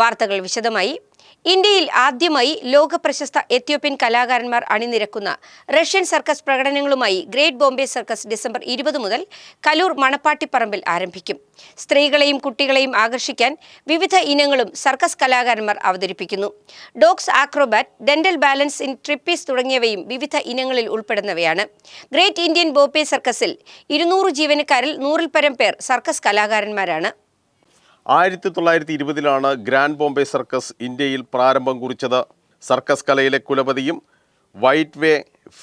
വാർത്തകൾ വിശദമായി. ഇന്ത്യയിൽ ആദ്യമായി ലോക പ്രശസ്ത എത്യോപ്യൻ കലാകാരന്മാർ അണിനിരക്കുന്ന റഷ്യൻ സർക്കസ് പ്രകടനങ്ങളുമായി ഗ്രേറ്റ് ബോംബെ സർക്കസ് ഡിസംബർ 20 മുതൽ കലൂർ മണപ്പാട്ടിപ്പറമ്പിൽ ആരംഭിക്കും. സ്ത്രീകളെയും കുട്ടികളെയും ആകർഷിക്കാൻ വിവിധ ഇനങ്ങളും സർക്കസ് കലാകാരന്മാർ അവതരിപ്പിക്കുന്നു. Dogs acrobat, dental balance in trapeze തുടങ്ങിയവയും വിവിധ ഇനങ്ങളിൽ ഉൾപ്പെടുന്നവയാണ്. ഗ്രേറ്റ് ഇന്ത്യൻ ബോംബെ സർക്കസിൽ 200 ജീവനക്കാരിൽ 100-ൽ പരം പേർ സർക്കസ് കലാകാരന്മാരാണ്. 1920-ലാണ് ഗ്രാൻഡ് ബോംബെ സർക്കസ് ഇന്ത്യയിൽ പ്രാരംഭം കുറിച്ചത്. സർക്കസ് കലയിലെ കുലപതിയും വൈറ്റ് വേ,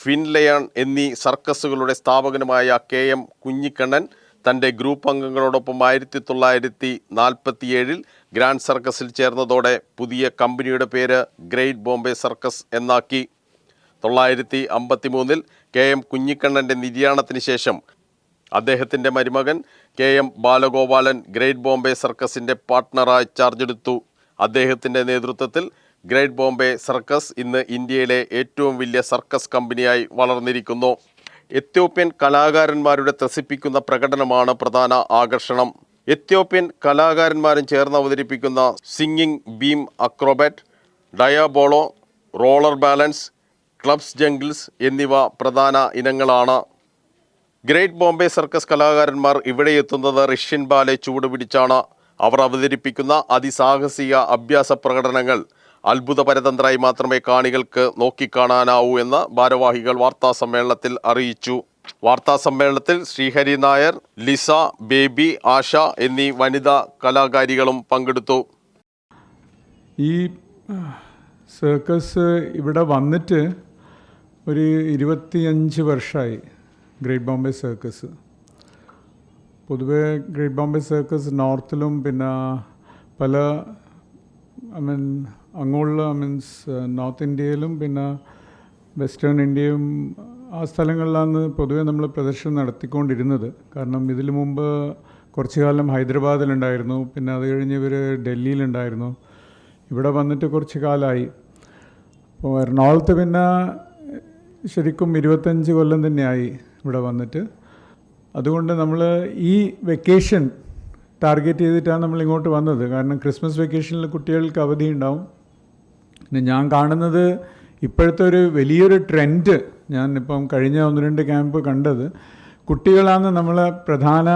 ഫിൻലയൺ എന്നീ സർക്കസുകളുടെ സ്ഥാപകനുമായ KM കുഞ്ഞിക്കണ്ണൻ തൻ്റെ ഗ്രൂപ്പ് അംഗങ്ങളോടൊപ്പം 1947-ൽ ഗ്രാൻഡ് സർക്കസിൽ ചേർന്നതോടെ പുതിയ കമ്പനിയുടെ പേര് ഗ്രേറ്റ് ബോംബെ സർക്കസ് എന്നാക്കി. 1953-ൽ KM കുഞ്ഞിക്കണ്ണൻ്റെ നിര്യാണത്തിന് ശേഷം അദ്ദേഹത്തിൻ്റെ മരുമകൻ KM ബാലഗോപാലൻ ഗ്രേറ്റ് ബോംബെ സർക്കസിൻ്റെ പാർട്ട്ണറായി ചാർജെടുത്തു. അദ്ദേഹത്തിൻ്റെ നേതൃത്വത്തിൽ ഗ്രേറ്റ് ബോംബെ സർക്കസ് ഇന്ന് ഇന്ത്യയിലെ ഏറ്റവും വലിയ സർക്കസ് കമ്പനിയായി വളർന്നിരിക്കുന്നു. എത്യോപ്യൻ കലാകാരന്മാരുടെ ത്രസിപ്പിക്കുന്ന പ്രകടനമാണ് പ്രധാന ആകർഷണം. എത്യോപ്യൻ കലാകാരന്മാരും ചേർന്ന് അവതരിപ്പിക്കുന്ന singing beam acrobat, diabolo, roller balance, clubs juggles എന്നിവ പ്രധാന ഇനങ്ങളാണ്. ഗ്രേറ്റ് ബോംബെ സർക്കസ് കലാകാരന്മാർ ഇവിടെ എത്തുന്നത് റഷ്യൻ ബാലെ ചൂടുപിടിച്ചാണ്. അവർ അവതരിപ്പിക്കുന്ന അതിസാഹസിക അഭ്യാസ പ്രകടനങ്ങൾ അത്ഭുതപരതന്ത്രമായി മാത്രമേ കാണികൾക്ക് നോക്കിക്കാണാനാവൂ എന്ന് ഭാരവാഹികൾ വാർത്താസമ്മേളനത്തിൽ അറിയിച്ചു. വാർത്താസമ്മേളനത്തിൽ ശ്രീഹരി നായർ, ലിസ, ബേബി, ആശ എന്നീ വനിതാ കലാകാരികളും പങ്കെടുത്തു. ഈ സർക്കസ് ഇവിടെ വന്നിട്ട് ഒരു 25 വർഷമായി. ഗ്രേറ്റ് ബോംബെ സർക്കസ് പൊതുവേ ഗ്രേറ്റ് ബോംബെ സർക്കസ് നോർത്തിലും പിന്നെ പല അങ്ങോട്ടുള്ള നോർത്ത് ഇന്ത്യയിലും പിന്നെ വെസ്റ്റേൺ ഇന്ത്യയും ആ സ്ഥലങ്ങളിലാണ് പൊതുവേ നമ്മൾ പ്രദർശനം നടത്തിക്കൊണ്ടിരുന്നത്. കാരണം ഇതിനു മുമ്പ് കുറച്ചു കാലം ഹൈദരാബാദിലുണ്ടായിരുന്നു, പിന്നെ അത് കഴിഞ്ഞ് ഇവർ ഡൽഹിയിലുണ്ടായിരുന്നു. ഇവിടെ വന്നിട്ട് കുറച്ച് കാലമായി. അപ്പോൾ എറണാകുളത്ത് പിന്നെ ശരിക്കും 25 കൊല്ലം തന്നെയായി ഇവിടെ വന്നിട്ട്. അതുകൊണ്ട് നമ്മൾ ഈ വെക്കേഷൻ ടാർഗറ്റ് ചെയ്തിട്ടാണ് നമ്മൾ ഇങ്ങോട്ട് വന്നത്. കാരണം ക്രിസ്മസ് വെക്കേഷനിൽ കുട്ടികൾക്ക് അവധി ഉണ്ടാവും. പിന്നെ ഞാൻ കാണുന്നത് ഇപ്പോഴത്തെ ഒരു വലിയൊരു ട്രെൻഡ്, ഞാൻ ഇപ്പം കഴിഞ്ഞ 1-2 ക്യാമ്പ് കണ്ടത്, കുട്ടികളാണ് നമ്മളെ പ്രധാന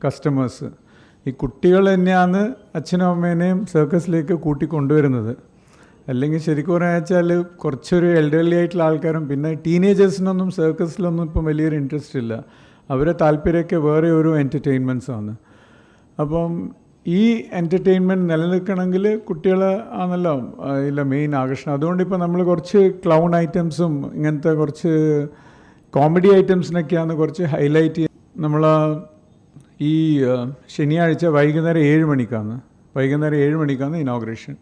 കസ്റ്റമേഴ്സ്. ഈ കുട്ടികൾ തന്നെയാണ് അച്ഛനും അമ്മേനെയും സർക്കസിലേക്ക് കൂട്ടിക്കൊണ്ടുവരുന്നത്. അല്ലെങ്കിൽ ശരിക്കും പറയാച്ചാൽ കുറച്ചൊരു എൽഡർലി ആയിട്ടുള്ള ആൾക്കാരും പിന്നെ ടീനേജേഴ്സിനൊന്നും സർക്കസിലൊന്നും ഇപ്പം വലിയൊരു ഇൻട്രസ്റ്റ് ഇല്ല. അവരെ താല്പര്യമൊക്കെ വേറെ ഒരു എൻ്റർടൈൻമെൻറ്റ്സാണ്. അപ്പം ഈ എൻ്റർടൈൻമെൻറ്റ് നിലനിൽക്കണമെങ്കിൽ കുട്ടികൾ ആണല്ലോ ഇല്ല മെയിൻ ആകർഷണം. അതുകൊണ്ട് ഇപ്പോൾ നമ്മൾ കുറച്ച് ക്ലൗൺ ഐറ്റംസും ഇങ്ങനത്തെ കുറച്ച് കോമഡി ഐറ്റംസിനൊക്കെയാണ് കുറച്ച് ഹൈലൈറ്റ്. നമ്മൾ ഈ ശനിയാഴ്ച വൈകുന്നേരം 7 മണിക്കാണ് ഇനോഗ്രേഷൻ.